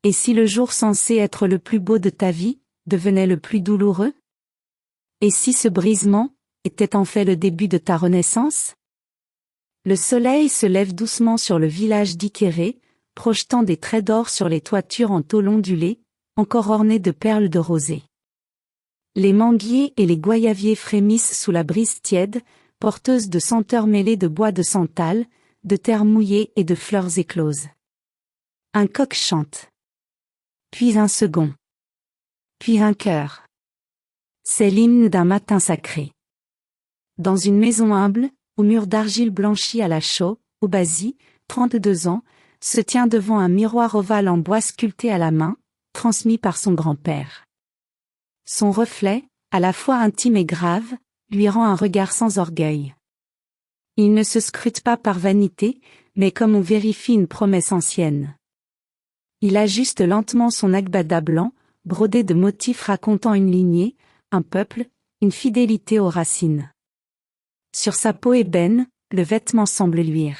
Et si le jour censé être le plus beau de ta vie, devenait le plus douloureux? Et si ce brisement était en fait le début de ta renaissance? Le soleil se lève doucement sur le village d'Ikéré, projetant des traits d'or sur les toitures en tôle ondulée, encore ornées de perles de rosée. Les manguiers et les goyaviers frémissent sous la brise tiède, porteuse de senteurs mêlées de bois de santal, de terre mouillée et de fleurs écloses. Un coq chante. Puis un second. Puis un chœur. C'est l'hymne d'un matin sacré. Dans une maison humble, au mur d'argile blanchi à la chaux, Obasi, 32 ans, se tient devant un miroir ovale en bois sculpté à la main, transmis par son grand-père. Son reflet, à la fois intime et grave, lui rend un regard sans orgueil. Il ne se scrute pas par vanité, mais comme on vérifie une promesse ancienne. Il ajuste lentement son agbada blanc, brodé de motifs racontant une lignée, un peuple, une fidélité aux racines. Sur sa peau ébène, le vêtement semble luire.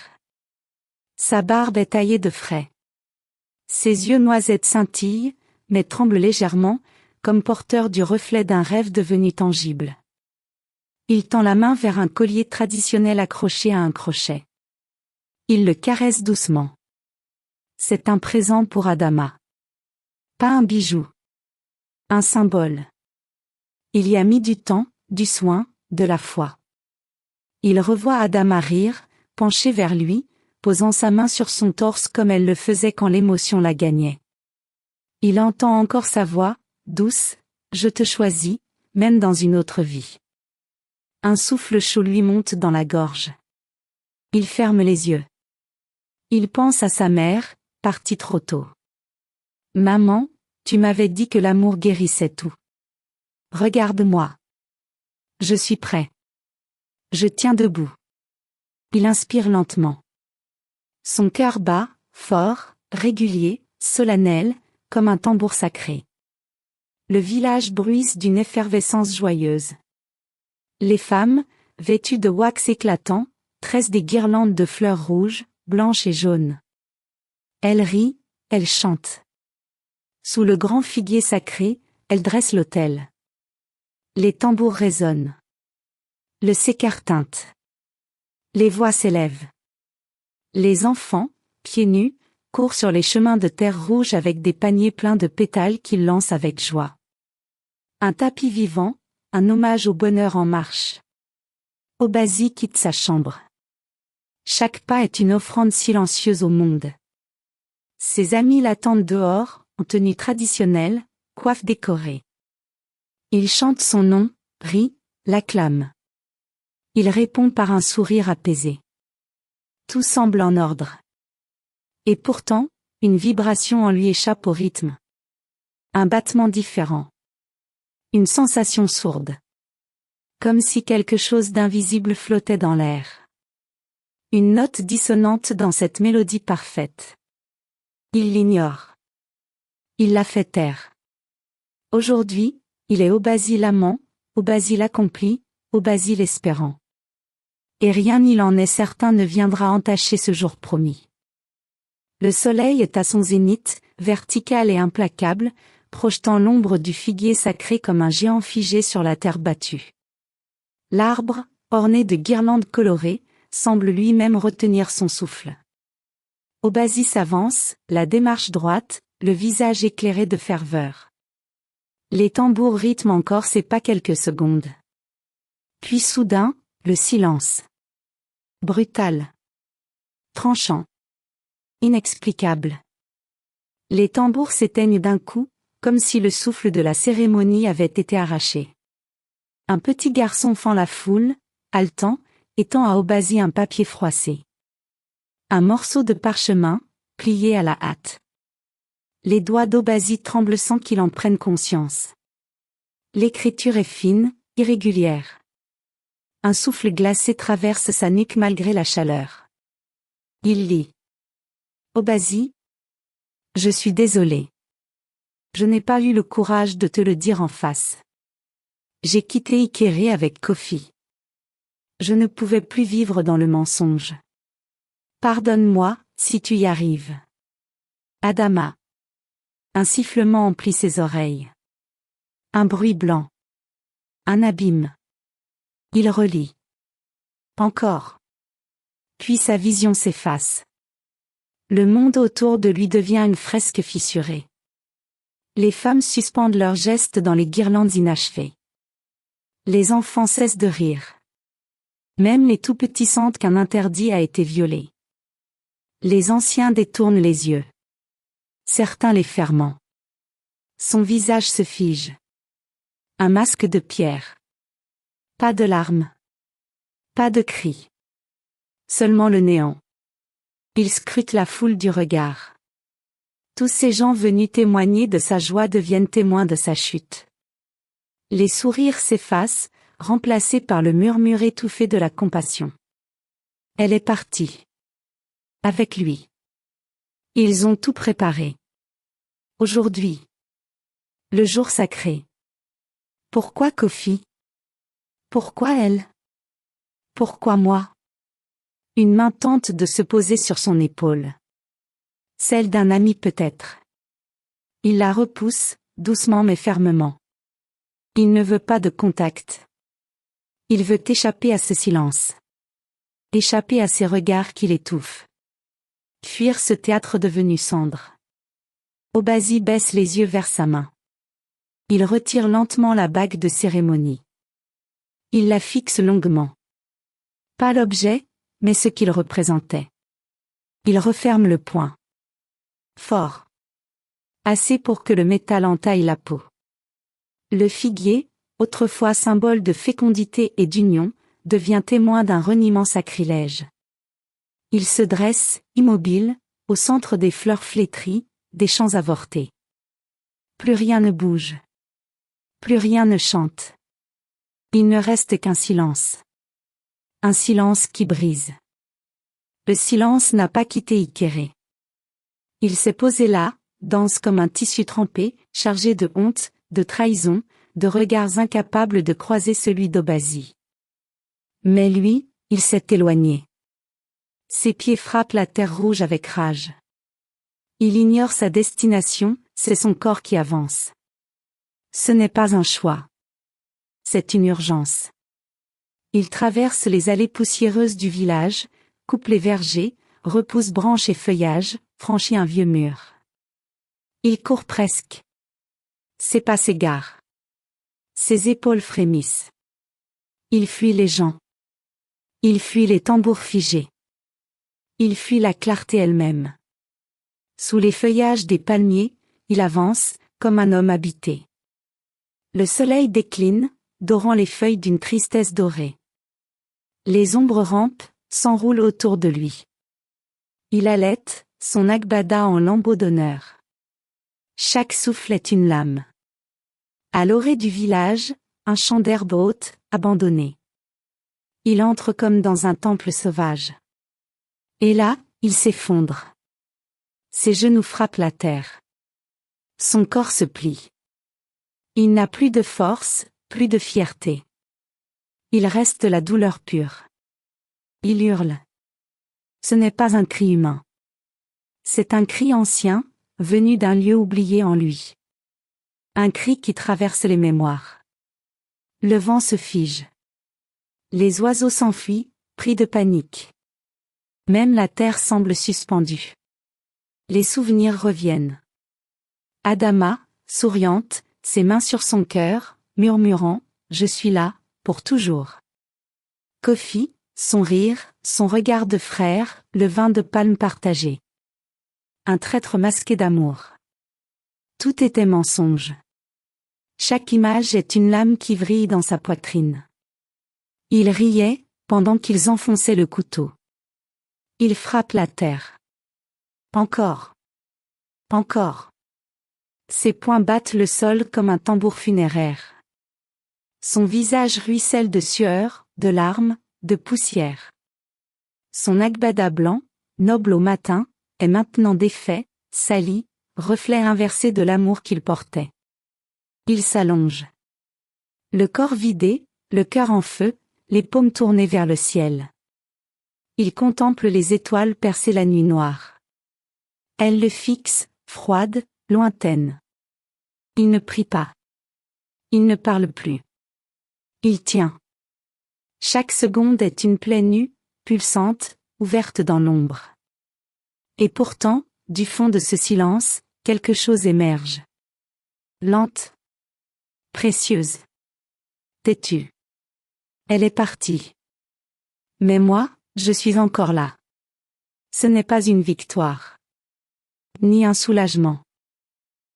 Sa barbe est taillée de frais. Ses yeux noisettes scintillent, mais tremblent légèrement, comme porteurs du reflet d'un rêve devenu tangible. Il tend la main vers un collier traditionnel accroché à un crochet. Il le caresse doucement. C'est un présent pour Adama. Pas un bijou. Un symbole. Il y a mis du temps, du soin, de la foi. Il revoit Adama rire, penché vers lui, posant sa main sur son torse comme elle le faisait quand l'émotion la gagnait. Il entend encore sa voix, douce, « Je te choisis, même dans une autre vie ». Un souffle chaud lui monte dans la gorge. Il ferme les yeux. Il pense à sa mère, partie trop tôt. « Maman, tu m'avais dit que l'amour guérissait tout. Regarde-moi. Je suis prêt. Je tiens debout. » Il inspire lentement. Son cœur bat, fort, régulier, solennel, comme un tambour sacré. Le village bruisse d'une effervescence joyeuse. Les femmes, vêtues de wax éclatant, tressent des guirlandes de fleurs rouges, blanches et jaunes. Elles rient, elles chantent. Sous le grand figuier sacré, elles dressent l'autel. Les tambours résonnent. Le sécar tinte. Les voix s'élèvent. Les enfants, pieds nus, courent sur les chemins de terre rouge avec des paniers pleins de pétales qu'ils lancent avec joie. Un tapis vivant, un hommage au bonheur en marche. Obasi quitte sa chambre. Chaque pas est une offrande silencieuse au monde. Ses amis l'attendent dehors, en tenue traditionnelle, coiffe décorée. Il chante son nom, rit, l'acclame. Il répond par un sourire apaisé. Tout semble en ordre. Et pourtant, une vibration en lui échappe au rythme. Un battement différent. Une sensation sourde. Comme si quelque chose d'invisible flottait dans l'air. Une note dissonante dans cette mélodie parfaite. Il l'ignore. Il la fait taire. Aujourd'hui, il est Obasi l'amant, Obasi l'accompli, Obasi l'espérant. Et rien il en est certain ne viendra entacher ce jour promis. Le soleil est à son zénith, vertical et implacable, projetant l'ombre du figuier sacré comme un géant figé sur la terre battue. L'arbre, orné de guirlandes colorées, semble lui-même retenir son souffle. Obasi s'avance, la démarche droite, le visage éclairé de ferveur. Les tambours rythment encore ses pas quelques secondes. Puis soudain, le silence. Brutal. Tranchant. Inexplicable. Les tambours s'éteignent d'un coup, comme si le souffle de la cérémonie avait été arraché. Un petit garçon fend la foule, haletant, et tend à Obasi un papier froissé. Un morceau de parchemin, plié à la hâte. Les doigts d'Obasi tremblent sans qu'il en prenne conscience. L'écriture est fine, irrégulière. Un souffle glacé traverse sa nuque malgré la chaleur. Il lit. Obasi, je suis désolé. Je n'ai pas eu le courage de te le dire en face. J'ai quitté Ikéré avec Kofi. Je ne pouvais plus vivre dans le mensonge. Pardonne-moi, si tu y arrives. Adama. Un sifflement emplit ses oreilles. Un bruit blanc. Un abîme. Il relit. Encore. Puis sa vision s'efface. Le monde autour de lui devient une fresque fissurée. Les femmes suspendent leurs gestes dans les guirlandes inachevées. Les enfants cessent de rire. Même les tout petits sentent qu'un interdit a été violé. Les anciens détournent les yeux. Certains les fermant. Son visage se fige. Un masque de pierre. Pas de larmes. Pas de cris. Seulement le néant. Il scrute la foule du regard. Tous ces gens venus témoigner de sa joie deviennent témoins de sa chute. Les sourires s'effacent, remplacés par le murmure étouffé de la compassion. Elle est partie. Avec lui. Ils ont tout préparé. Aujourd'hui. Le jour sacré. Pourquoi Kofi? Pourquoi elle? Pourquoi moi? Une main tente de se poser sur son épaule. Celle d'un ami peut-être. Il la repousse, doucement mais fermement. Il ne veut pas de contact. Il veut échapper à ce silence. Échapper à ces regards qui l'étouffent. Fuir ce théâtre devenu cendre. Obasi baisse les yeux vers sa main. Il retire lentement la bague de cérémonie. Il la fixe longuement. Pas l'objet, mais ce qu'il représentait. Il referme le poing. Fort. Assez pour que le métal entaille la peau. Le figuier, autrefois symbole de fécondité et d'union, devient témoin d'un reniement sacrilège. Il se dresse, immobile, au centre des fleurs flétries, des champs avortés. Plus rien ne bouge. Plus rien ne chante. Il ne reste qu'un silence. Un silence qui brise. Le silence n'a pas quitté Ikere. Il s'est posé là, dense comme un tissu trempé, chargé de honte, de trahison, de regards incapables de croiser celui d'Obasi. Mais lui, il s'est éloigné. Ses pieds frappent la terre rouge avec rage. Il ignore sa destination, c'est son corps qui avance. Ce n'est pas un choix. C'est une urgence. Il traverse les allées poussiéreuses du village, coupe les vergers, repousse branches et feuillages, franchit un vieux mur. Il court presque. Ses pas s'égarent. Ses épaules frémissent. Il fuit les gens. Il fuit les tambours figés. Il fuit la clarté elle-même. Sous les feuillages des palmiers, il avance, comme un homme habité. Le soleil décline, dorant les feuilles d'une tristesse dorée. Les ombres rampent, s'enroulent autour de lui. Il halète, son agbada en lambeaux d'honneur. Chaque souffle est une lame. À l'orée du village, un champ d'herbe haute, abandonné. Il entre comme dans un temple sauvage. Et là, il s'effondre. Ses genoux frappent la terre. Son corps se plie. Il n'a plus de force, plus de fierté. Il reste la douleur pure. Il hurle. Ce n'est pas un cri humain. C'est un cri ancien, venu d'un lieu oublié en lui. Un cri qui traverse les mémoires. Le vent se fige. Les oiseaux s'enfuient, pris de panique. Même la terre semble suspendue. Les souvenirs reviennent. Adama, souriante, ses mains sur son cœur, murmurant « Je suis là, pour toujours ». Kofi, son rire, son regard de frère, le vin de palme partagé. Un traître masqué d'amour. Tout était mensonge. Chaque image est une lame qui vrille dans sa poitrine. Il riait, pendant qu'ils enfonçaient le couteau. Il frappe la terre. Encore. Encore. Ses poings battent le sol comme un tambour funéraire. Son visage ruisselle de sueur, de larmes, de poussière. Son agbada blanc, noble au matin, est maintenant défait, sali, reflet inversé de l'amour qu'il portait. Il s'allonge. Le corps vidé, le cœur en feu, les paumes tournées vers le ciel. Il contemple les étoiles percer la nuit noire. Elles le fixent, froides, lointaine. Il ne prie pas. Il ne parle plus. Il tient. Chaque seconde est une plaie nue, pulsante, ouverte dans l'ombre. Et pourtant, du fond de ce silence, quelque chose émerge. Lente. Précieuse. Têtue. Elle est partie. Mais moi, je suis encore là. Ce n'est pas une victoire. Ni un soulagement.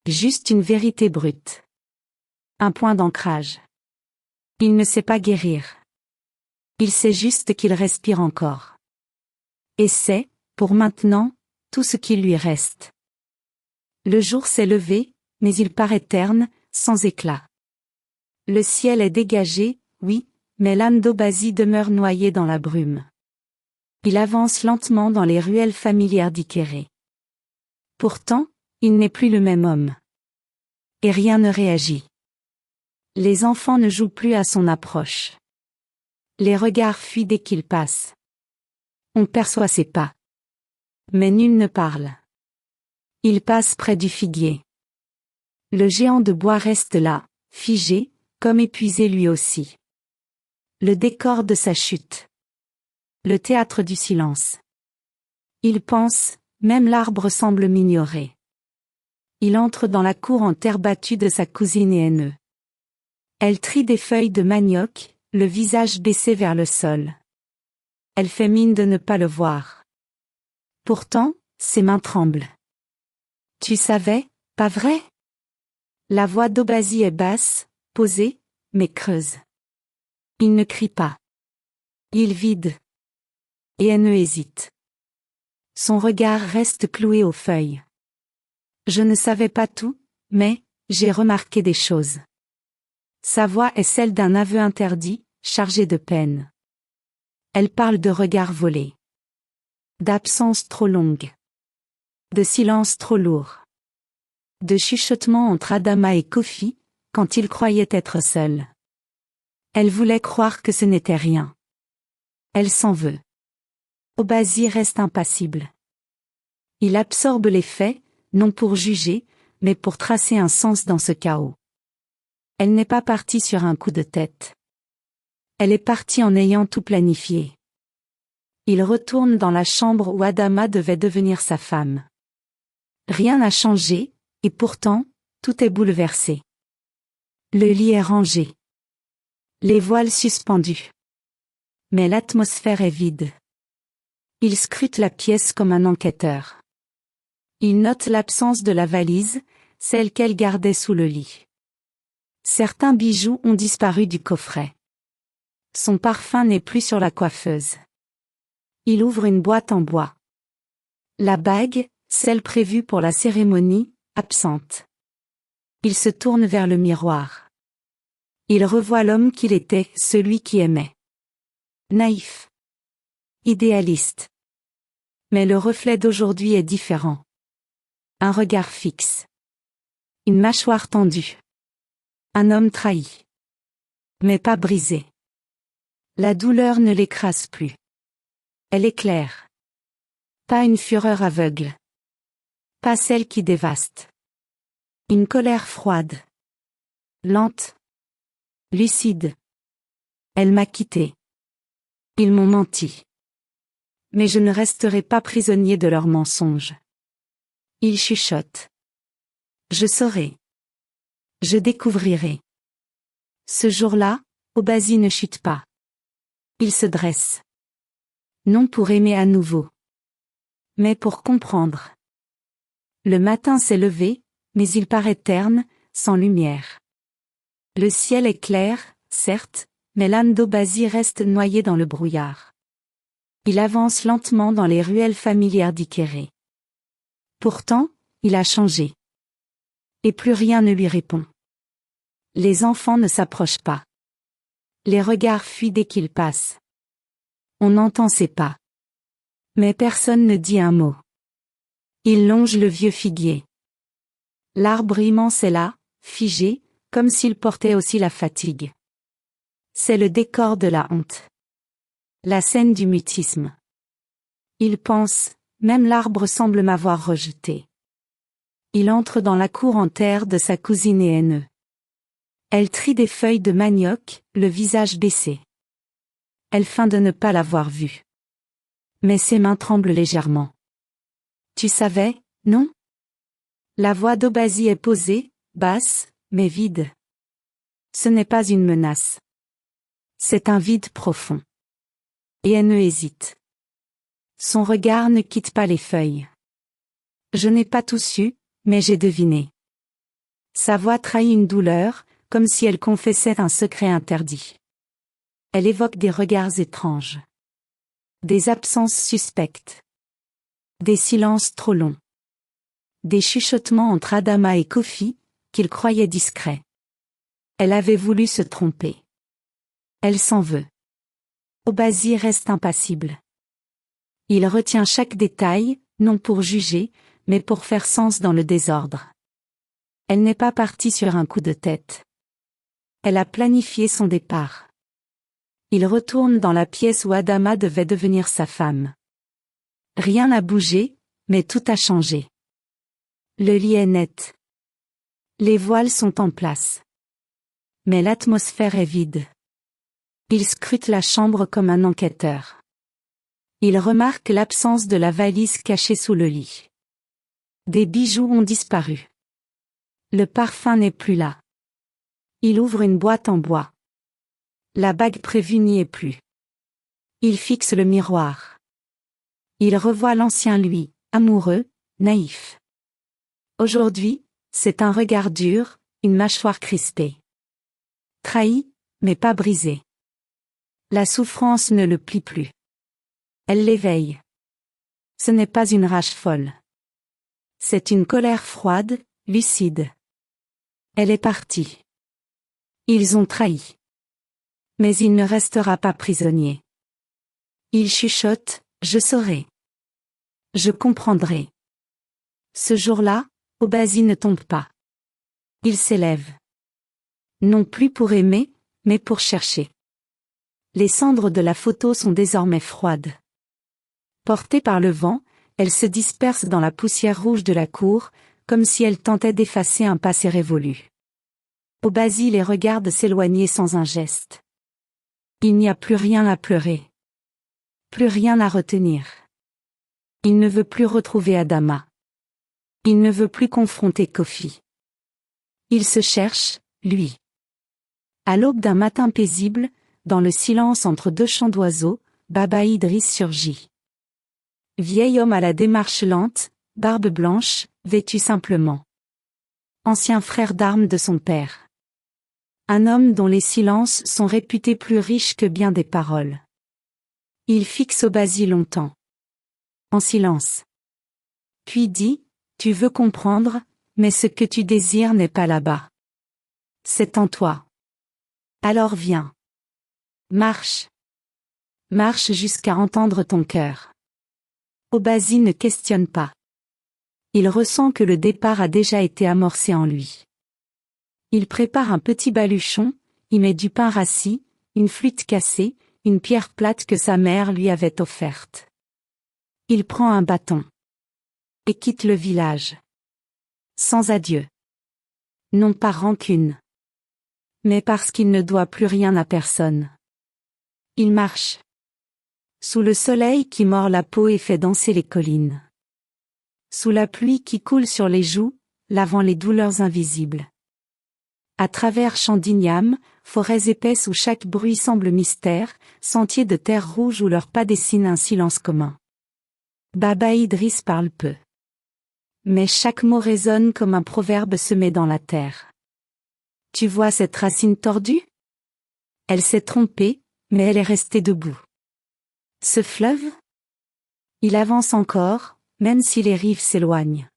Juste une vérité brute. Un point d'ancrage. Il ne sait pas guérir. Il sait juste qu'il respire encore. Et c'est, pour maintenant, tout ce qui lui reste. Le jour s'est levé, mais il paraît terne, sans éclat. Le ciel est dégagé, oui, mais l'âme d'Obasi demeure noyée dans la brume. Il avance lentement dans les ruelles familières d'Ikéré. Pourtant, il n'est plus le même homme. Et rien ne réagit. Les enfants ne jouent plus à son approche. Les regards fuient dès qu'il passe. On perçoit ses pas. Mais nul ne parle. Il passe près du figuier. Le géant de bois reste là, figé, comme épuisé lui aussi. Le décor de sa chute. Le théâtre du silence. Il pense, même l'arbre semble m'ignorer. Il entre dans la cour en terre battue de sa cousine et haineux. Elle trie des feuilles de manioc, le visage baissé vers le sol. Elle fait mine de ne pas le voir. Pourtant, ses mains tremblent. Tu savais, pas vrai? La voix d'Obasi est basse, posée, mais creuse. Il ne crie pas. Il vide. Et haineux hésite. Son regard reste cloué aux feuilles. Je ne savais pas tout, mais j'ai remarqué des choses. Sa voix est celle d'un aveu interdit, chargé de peine. Elle parle de regards volés. D'absence trop longue. De silence trop lourd. De chuchotements entre Adama et Kofi, quand ils croyaient être seuls. Elle voulait croire que ce n'était rien. Elle s'en veut. Obasi reste impassible. Il absorbe les faits, non pour juger, mais pour tracer un sens dans ce chaos. Elle n'est pas partie sur un coup de tête. Elle est partie en ayant tout planifié. Il retourne dans la chambre où Adama devait devenir sa femme. Rien n'a changé, et pourtant, tout est bouleversé. Le lit est rangé. Les voiles suspendus. Mais l'atmosphère est vide. Il scrute la pièce comme un enquêteur. Il note l'absence de la valise, celle qu'elle gardait sous le lit. Certains bijoux ont disparu du coffret. Son parfum n'est plus sur la coiffeuse. Il ouvre une boîte en bois. La bague, celle prévue pour la cérémonie, absente. Il se tourne vers le miroir. Il revoit l'homme qu'il était, celui qui aimait. Naïf. Idéaliste. Mais le reflet d'aujourd'hui est différent. Un regard fixe. Une mâchoire tendue. Un homme trahi. Mais pas brisé. La douleur ne l'écrase plus. Elle éclaire. Pas une fureur aveugle. Pas celle qui dévaste. Une colère froide. Lente. Lucide. Elle m'a quitté. Ils m'ont menti. Mais je ne resterai pas prisonnier de leurs mensonges. Il chuchote. Je saurai. Je découvrirai. Ce jour-là, Obasi ne chute pas. Il se dresse. Non pour aimer à nouveau. Mais pour comprendre. Le matin s'est levé, mais il paraît terne, sans lumière. Le ciel est clair, certes, mais l'âme d'Obasi reste noyée dans le brouillard. Il avance lentement dans les ruelles familières d'Ikéré. Pourtant, il a changé. Et plus rien ne lui répond. Les enfants ne s'approchent pas. Les regards fuient dès qu'ils passent. On entend ses pas. Mais personne ne dit un mot. Il longe le vieux figuier. L'arbre immense est là, figé, comme s'il portait aussi la fatigue. C'est le décor de la honte. La scène du mutisme. Il pense, même l'arbre semble m'avoir rejeté. Il entre dans la cour en terre de sa cousine et haineux. Elle trie des feuilles de manioc, le visage baissé. Elle feint de ne pas l'avoir vu. Mais ses mains tremblent légèrement. Tu savais, non? La voix d'Obazi est posée, basse, mais vide. Ce n'est pas une menace. C'est un vide profond. Et haineux hésite. Son regard ne quitte pas les feuilles. Je n'ai pas tout su, mais j'ai deviné. Sa voix trahit une douleur, comme si elle confessait un secret interdit. Elle évoque des regards étranges. Des absences suspectes. Des silences trop longs. Des chuchotements entre Adama et Kofi, qu'il croyait discrets. Elle avait voulu se tromper. Elle s'en veut. Obazi reste impassible. Il retient chaque détail, non pour juger, mais pour faire sens dans le désordre. Elle n'est pas partie sur un coup de tête. Elle a planifié son départ. Il retourne dans la pièce où Adama devait devenir sa femme. Rien n'a bougé, mais tout a changé. Le lit est net. Les voiles sont en place. Mais l'atmosphère est vide. Il scrute la chambre comme un enquêteur. Il remarque l'absence de la valise cachée sous le lit. Des bijoux ont disparu. Le parfum n'est plus là. Il ouvre une boîte en bois. La bague prévue n'y est plus. Il fixe le miroir. Il revoit l'ancien lui, amoureux, naïf. Aujourd'hui, c'est un regard dur, une mâchoire crispée. Trahi, mais pas brisé. La souffrance ne le plie plus. Elle l'éveille. Ce n'est pas une rage folle. C'est une colère froide, lucide. Elle est partie. Ils ont trahi. Mais il ne restera pas prisonnier. Il chuchote, je saurai. Je comprendrai. Ce jour-là, Obazi ne tombe pas. Il s'élève. Non plus pour aimer, mais pour chercher. Les cendres de la photo sont désormais froides. Portées par le vent, elles se dispersent dans la poussière rouge de la cour, comme si elles tentaient d'effacer un passé révolu. Obazi les regarde s'éloigner sans un geste. Il n'y a plus rien à pleurer. Plus rien à retenir. Il ne veut plus retrouver Adama. Il ne veut plus confronter Kofi. Il se cherche, lui. À l'aube d'un matin paisible, dans le silence entre deux chants d'oiseaux, Baba Idriss surgit. Vieil homme à la démarche lente, barbe blanche, vêtu simplement. Ancien frère d'armes de son père. Un homme dont les silences sont réputés plus riches que bien des paroles. Il fixe Obazi longtemps. En silence. Puis dit, tu veux comprendre, mais ce que tu désires n'est pas là-bas. C'est en toi. Alors viens. Marche. Marche jusqu'à entendre ton cœur. Obazi ne questionne pas. Il ressent que le départ a déjà été amorcé en lui. Il prépare un petit baluchon, y met du pain rassis, une flûte cassée, une pierre plate que sa mère lui avait offerte. Il prend un bâton. Et quitte le village. Sans adieu. Non par rancune. Mais parce qu'il ne doit plus rien à personne. Il marche. Sous le soleil qui mord la peau et fait danser les collines. Sous la pluie qui coule sur les joues, lavant les douleurs invisibles. À travers champs d'igname, forêts épaisses où chaque bruit semble mystère, sentiers de terre rouge où leurs pas dessinent un silence commun. Baba Idriss parle peu. Mais chaque mot résonne comme un proverbe semé dans la terre. Tu vois cette racine tordue? Elle s'est trompée, mais elle est restée debout. Ce fleuve? Il avance encore, même si les rives s'éloignent.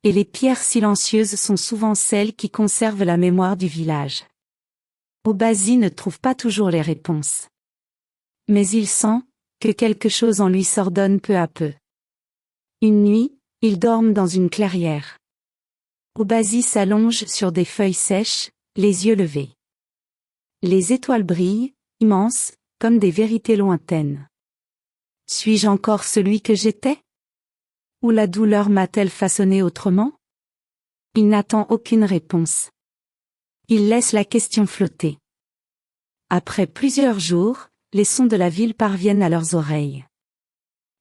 Et les pierres silencieuses sont souvent celles qui conservent la mémoire du village. Obazi ne trouve pas toujours les réponses. Mais il sent que quelque chose en lui s'ordonne peu à peu. Une nuit, ils dorment dans une clairière. Obazi s'allonge sur des feuilles sèches, les yeux levés. Les étoiles brillent, immenses, comme des vérités lointaines. Suis-je encore celui que j'étais? Ou la douleur m'a-t-elle façonné autrement? Il n'attend aucune réponse. Il laisse la question flotter. Après plusieurs jours, les sons de la ville parviennent à leurs oreilles.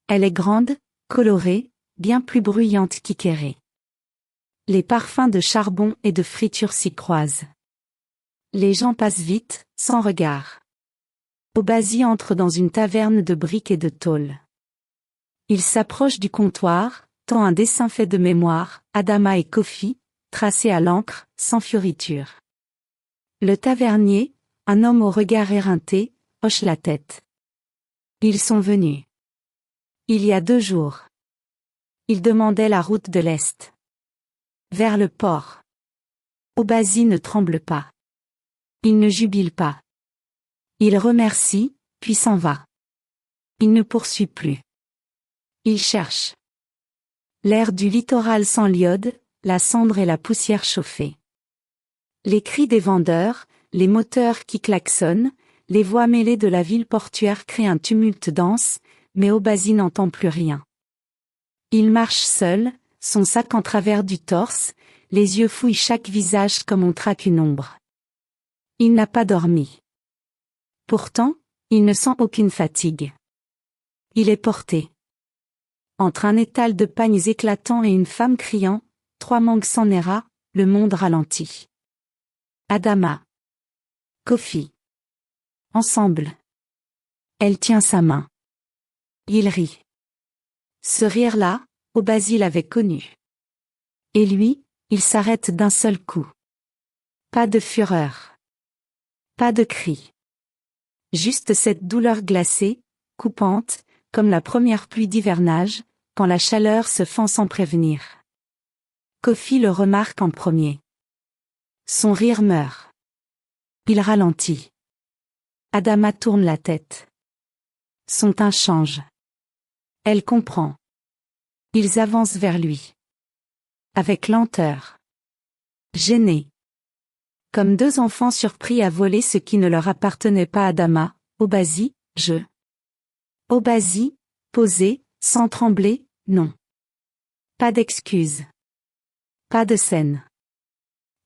Elle est grande, colorée, bien plus bruyante qu'Ikéré. Les parfums de charbon et de friture s'y croisent. Les gens passent vite, sans regard. Obasi entre dans une taverne de briques et de tôle. Il s'approche du comptoir, tend un dessin fait de mémoire, Adama et Kofi, tracé à l'encre, sans fioriture. Le tavernier, un homme au regard éreinté, hoche la tête. Ils sont venus. Il y a 2 jours. Ils demandaient la route de l'Est. Vers le port. Obasi ne tremble pas. Il ne jubile pas. Il remercie, puis s'en va. Il ne poursuit plus. Il cherche. L'air du littoral sans l'iode, la cendre et la poussière chauffée. Les cris des vendeurs, les moteurs qui klaxonnent, les voix mêlées de la ville portuaire créent un tumulte dense, mais Obasi n'entend plus rien. Il marche seul, son sac en travers du torse, les yeux fouillent chaque visage comme on traque une ombre. Il n'a pas dormi. Pourtant, il ne sent aucune fatigue. Il est porté. Entre un étal de pagnes éclatants et une femme criant, 3 mangues sans Nera, le monde ralentit. Adama. Kofi. Ensemble. Elle tient sa main. Il rit. Ce rire-là, Obasi l'avait connu. Et lui, il s'arrête d'un seul coup. Pas de fureur. Pas de cri. Juste cette douleur glacée, coupante, comme la première pluie d'hivernage, quand la chaleur se fend sans prévenir. Kofi le remarque en premier. Son rire meurt. Il ralentit. Adama tourne la tête. Son teint change. Elle comprend. Ils avancent vers lui. Avec lenteur. Gênés. Comme 2 enfants surpris à voler ce qui ne leur appartenait pas. Adama, Obasi, je. Obasi, posé, sans trembler, non. Pas d'excuses. Pas de scène.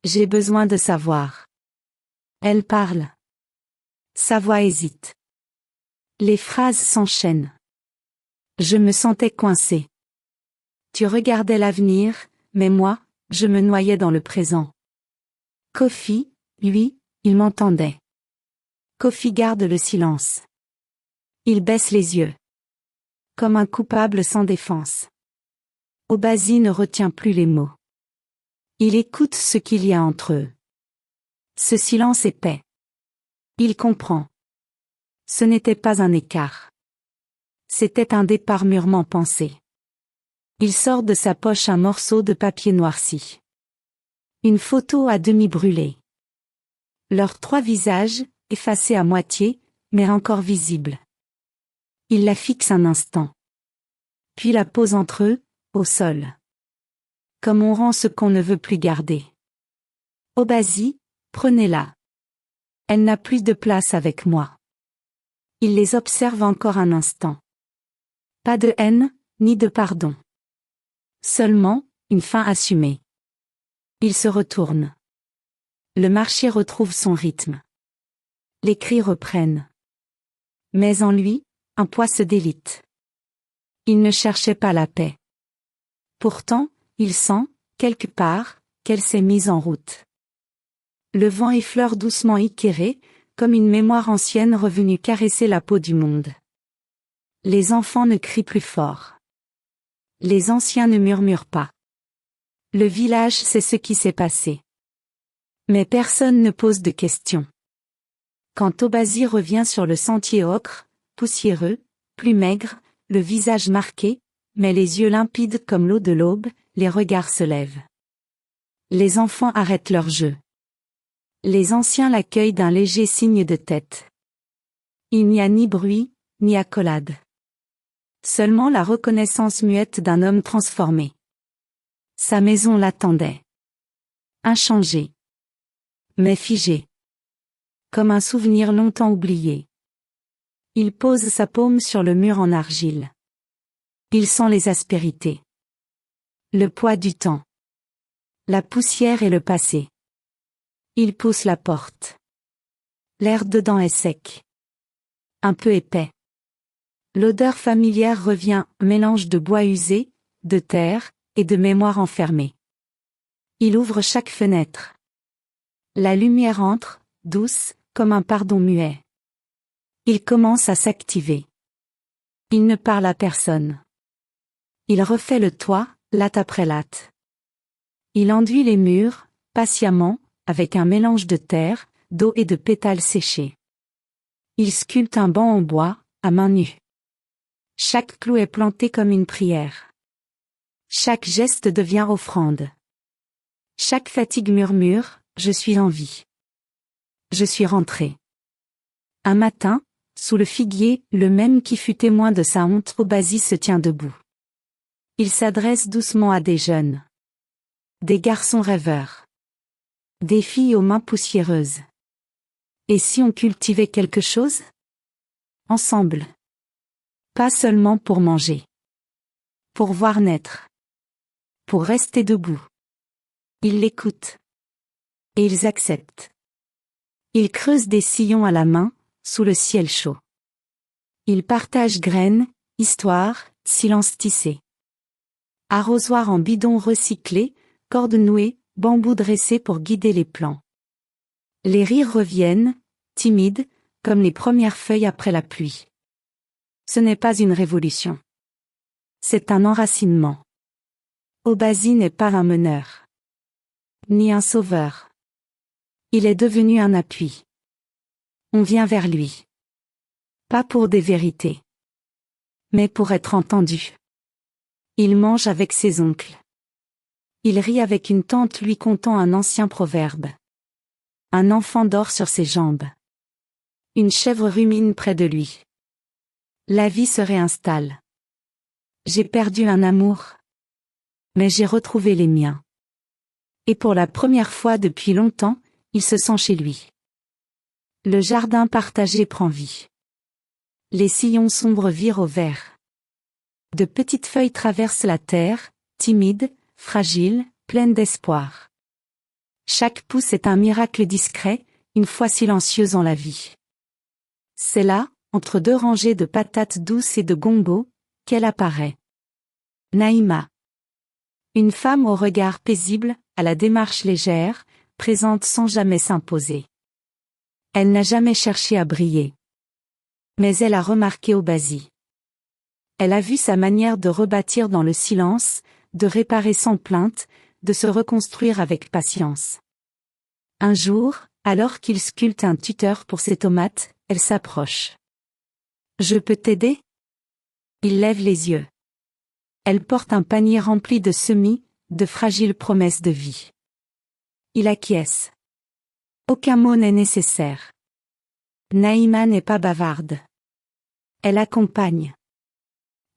J'ai besoin de savoir. Elle parle. Sa voix hésite. Les phrases s'enchaînent. Je me sentais coincé. Tu regardais l'avenir, mais moi, je me noyais dans le présent. Kofi, lui, il m'entendait. Kofi garde le silence. Il baisse les yeux. Comme un coupable sans défense. Obasi ne retient plus les mots. Il écoute ce qu'il y a entre eux. Ce silence est paix. Il comprend. Ce n'était pas un écart. C'était un départ mûrement pensé. Il sort de sa poche un morceau de papier noirci. Une photo à demi brûlée. Leurs 3 visages, effacés à moitié, mais encore visibles. Il la fixe un instant. Puis la pose entre eux, au sol. Comme on rend ce qu'on ne veut plus garder. Obasi, prenez-la. Elle n'a plus de place avec moi. Il les observe encore un instant. Pas de haine, ni de pardon. Seulement, une fin assumée. Il se retourne. Le marché retrouve son rythme. Les cris reprennent. Mais en lui, un poids se délite. Il ne cherchait pas la paix. Pourtant, il sent, quelque part, qu'elle s'est mise en route. Le vent effleure doucement Ikéré, comme une mémoire ancienne revenue caresser la peau du monde. Les enfants ne crient plus fort. Les anciens ne murmurent pas. Le village sait ce qui s'est passé. Mais personne ne pose de questions. Quand Obasi revient sur le sentier ocre, poussiéreux, plus maigre, le visage marqué, mais les yeux limpides comme l'eau de l'aube, les regards se lèvent. Les enfants arrêtent leur jeu. Les anciens l'accueillent d'un léger signe de tête. Il n'y a ni bruit, ni accolade. Seulement la reconnaissance muette d'un homme transformé. Sa maison l'attendait. Inchangée. Mais figée. Comme un souvenir longtemps oublié. Il pose sa paume sur le mur en argile. Il sent les aspérités. Le poids du temps. La poussière est le passé. Il pousse la porte. L'air dedans est sec. Un peu épais. L'odeur familière revient, mélange de bois usé, de terre, et de mémoire enfermée. Il ouvre chaque fenêtre. La lumière entre, douce, comme un pardon muet. Il commence à s'activer. Il ne parle à personne. Il refait le toit, latte après latte. Il enduit les murs, patiemment, avec un mélange de terre, d'eau et de pétales séchés. Il sculpte un banc en bois, à main nue. Chaque clou est planté comme une prière. Chaque geste devient offrande. Chaque fatigue murmure, je suis en vie. Je suis rentré. Un matin, sous le figuier, le même qui fut témoin de sa honte, Obasi se tient debout. Il s'adresse doucement à des jeunes. Des garçons rêveurs. Des filles aux mains poussiéreuses. Et si on cultivait quelque chose? Ensemble. Pas seulement pour manger. Pour voir naître. Pour rester debout. Ils l'écoutent. Et ils acceptent. Ils creusent des sillons à la main, sous le ciel chaud. Ils partagent graines, histoires, silences tissés. Arrosoirs en bidons recyclés, cordes nouées, bambous dressés pour guider les plants. Les rires reviennent, timides, comme les premières feuilles après la pluie. Ce n'est pas une révolution. C'est un enracinement. Obasi n'est pas un meneur. Ni un sauveur. Il est devenu un appui. On vient vers lui. Pas pour des vérités. Mais pour être entendu. Il mange avec ses oncles. Il rit avec une tante lui contant un ancien proverbe. Un enfant dort sur ses jambes. Une chèvre rumine près de lui. La vie se réinstalle. J'ai perdu un amour. Mais j'ai retrouvé les miens. Et pour la première fois depuis longtemps, il se sent chez lui. Le jardin partagé prend vie. Les sillons sombres virent au vert. De petites feuilles traversent la terre, timides, fragiles, pleines d'espoir. Chaque pouce est un miracle discret, une foi silencieuse en la vie. C'est là, entre deux rangées de patates douces et de gombo, qu'elle apparaît. Naïma. Une femme au regard paisible, à la démarche légère, présente sans jamais s'imposer. Elle n'a jamais cherché à briller. Mais elle a remarqué Obasi. Elle a vu sa manière de rebâtir dans le silence, de réparer sans plainte, de se reconstruire avec patience. Un jour, alors qu'il sculpte un tuteur pour ses tomates, elle s'approche. « Je peux t'aider ?» Il lève les yeux. Elle porte un panier rempli de semis, de fragiles promesses de vie. Il acquiesce. Aucun mot n'est nécessaire. Naïma n'est pas bavarde. Elle accompagne.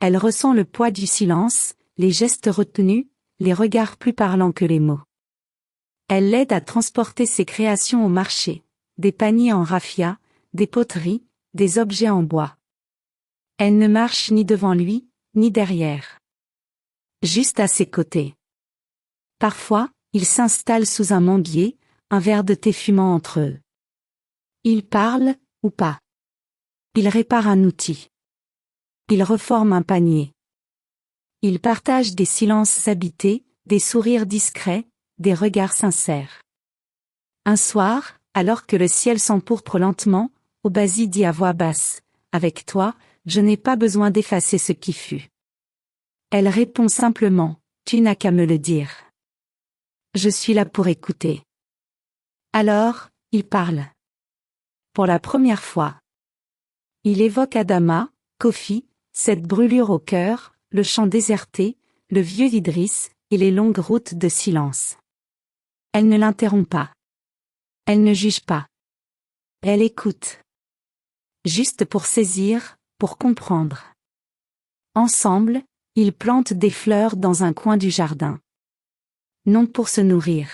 Elle ressent le poids du silence, les gestes retenus, les regards plus parlants que les mots. Elle l'aide à transporter ses créations au marché, des paniers en raffia, des poteries, des objets en bois. Elle ne marche ni devant lui, ni derrière. Juste à ses côtés. Parfois, ils s'installent sous un manguier, un verre de thé fumant entre eux. Ils parlent, ou pas. Ils réparent un outil. Ils reforment un panier. Ils partagent des silences habités, des sourires discrets, des regards sincères. Un soir, alors que le ciel s'empourpre lentement, Obasi dit à voix basse, « Avec toi, je n'ai pas besoin d'effacer ce qui fut. » Elle répond simplement, « Tu n'as qu'à me le dire. » Je suis là pour écouter. Alors, il parle. Pour la première fois. Il évoque Adama, Kofi, cette brûlure au cœur, le champ déserté, le vieux Idriss, et les longues routes de silence. Elle ne l'interrompt pas. Elle ne juge pas. Elle écoute. Juste pour saisir, pour comprendre. Ensemble, ils plantent des fleurs dans un coin du jardin. Non pour se nourrir.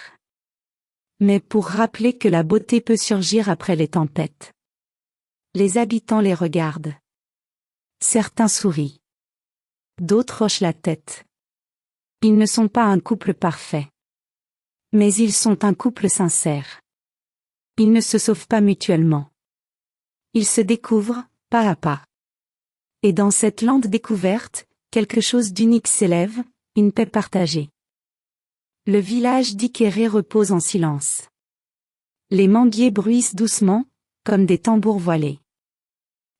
Mais pour rappeler que la beauté peut surgir après les tempêtes. Les habitants les regardent. Certains sourient. D'autres hochent la tête. Ils ne sont pas un couple parfait. Mais ils sont un couple sincère. Ils ne se sauvent pas mutuellement. Ils se découvrent, pas à pas. Et dans cette lente découverte, quelque chose d'unique s'élève, une paix partagée. Le village d'Ikéré repose en silence. Les manguiers bruissent doucement, comme des tambours voilés.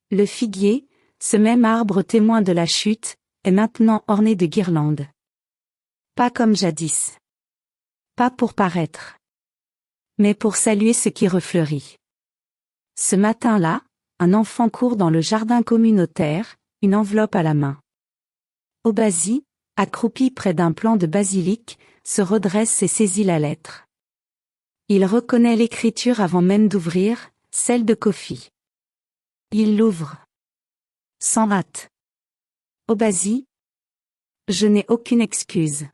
Le figuier, ce même arbre témoin de la chute, est maintenant orné de guirlandes. Pas comme jadis. Pas pour paraître. Mais pour saluer ce qui refleurit. Ce matin-là, un enfant court dans le jardin communautaire, une enveloppe à la main. Obasi, accroupi près d'un plant de basilic, se redresse et saisit la lettre. Il reconnaît l'écriture avant même d'ouvrir, celle de Kofi. Il l'ouvre. Sans hâte. Obasi. Je n'ai aucune excuse.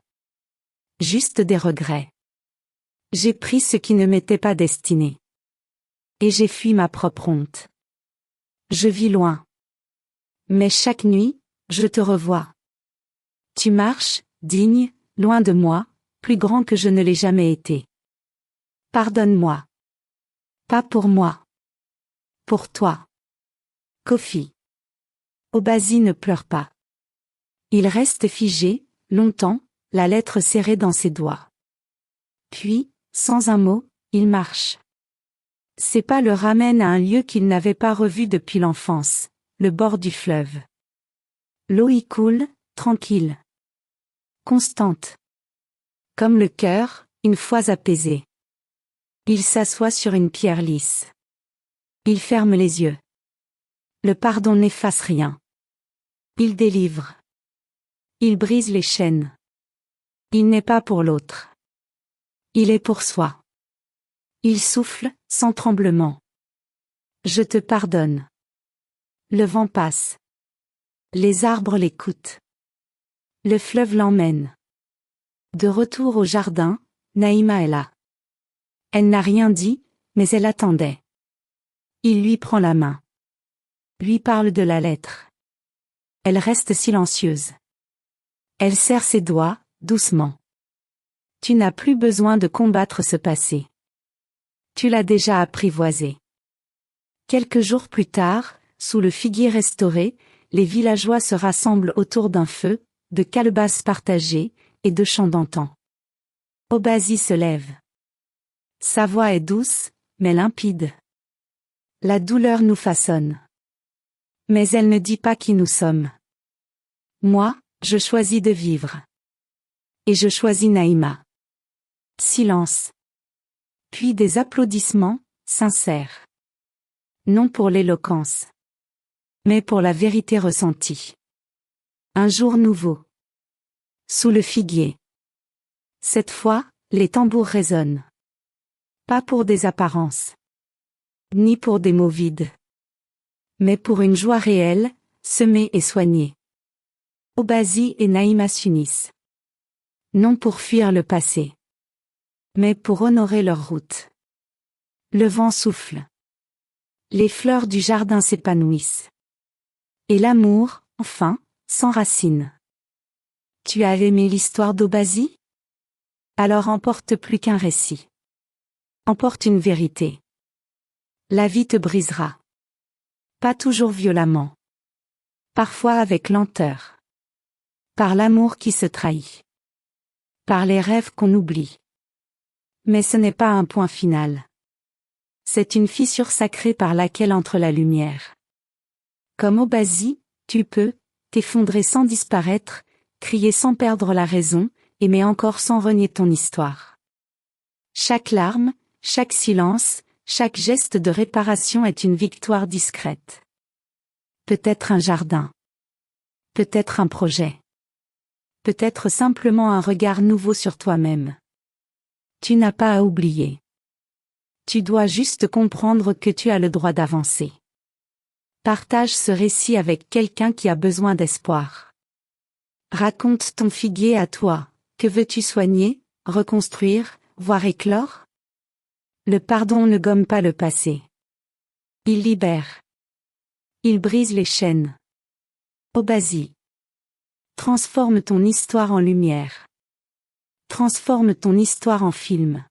Juste des regrets. J'ai pris ce qui ne m'était pas destiné. Et j'ai fui ma propre honte. Je vis loin. Mais chaque nuit, je te revois. Tu marches, digne, loin de moi, plus grand que je ne l'ai jamais été. Pardonne-moi. Pas pour moi. Pour toi. Kofi. Obasi ne pleure pas. Il reste figé, longtemps, la lettre serrée dans ses doigts. Puis, sans un mot, il marche. Ses pas le ramènent à un lieu qu'il n'avait pas revu depuis l'enfance, le bord du fleuve. L'eau y coule, tranquille. Constante. Comme le cœur, une fois apaisé. Il s'assoit sur une pierre lisse. Il ferme les yeux. Le pardon n'efface rien. Il délivre. Il brise les chaînes. Il n'est pas pour l'autre. Il est pour soi. Il souffle, sans tremblement. Je te pardonne. Le vent passe. Les arbres l'écoutent. Le fleuve l'emmène. De retour au jardin, Naïma est là. Elle n'a rien dit, mais elle attendait. Il lui prend la main. Lui parle de la lettre. Elle reste silencieuse. Elle serre ses doigts, doucement. Tu n'as plus besoin de combattre ce passé. Tu l'as déjà apprivoisé. Quelques jours plus tard, sous le figuier restauré, les villageois se rassemblent autour d'un feu, de calebasses partagées, et de chants d'antan. Obasi se lève. Sa voix est douce, mais limpide. La douleur nous façonne. Mais elle ne dit pas qui nous sommes. Moi, je choisis de vivre. Et je choisis Naïma. Silence. Puis des applaudissements, sincères. Non pour l'éloquence. Mais pour la vérité ressentie. Un jour nouveau. Sous le figuier. Cette fois, les tambours résonnent. Pas pour des apparences. Ni pour des mots vides. Mais pour une joie réelle, semée et soignée. Obasi et Naïma s'unissent. Non pour fuir le passé. Mais pour honorer leur route. Le vent souffle. Les fleurs du jardin s'épanouissent. Et l'amour, enfin, s'enracine. Tu as aimé l'histoire d'Obasi? Alors emporte plus qu'un récit. Emporte une vérité. La vie te brisera. Pas toujours violemment. Parfois avec lenteur. Par l'amour qui se trahit. Par les rêves qu'on oublie. Mais ce n'est pas un point final. C'est une fissure sacrée par laquelle entre la lumière. Comme Obasi, tu peux t'effondrer sans disparaître, crier sans perdre la raison, aimer encore sans renier ton histoire. Chaque larme, chaque silence, chaque geste de réparation est une victoire discrète. Peut-être un jardin. Peut-être un projet. Peut-être simplement un regard nouveau sur toi-même. Tu n'as pas à oublier. Tu dois juste comprendre que tu as le droit d'avancer. Partage ce récit avec quelqu'un qui a besoin d'espoir. Raconte ton figuier à toi. Que veux-tu soigner, reconstruire, voir éclore? Le pardon ne gomme pas le passé. Il libère. Il brise les chaînes. Obasi. Transforme ton histoire en lumière. Transforme ton histoire en film.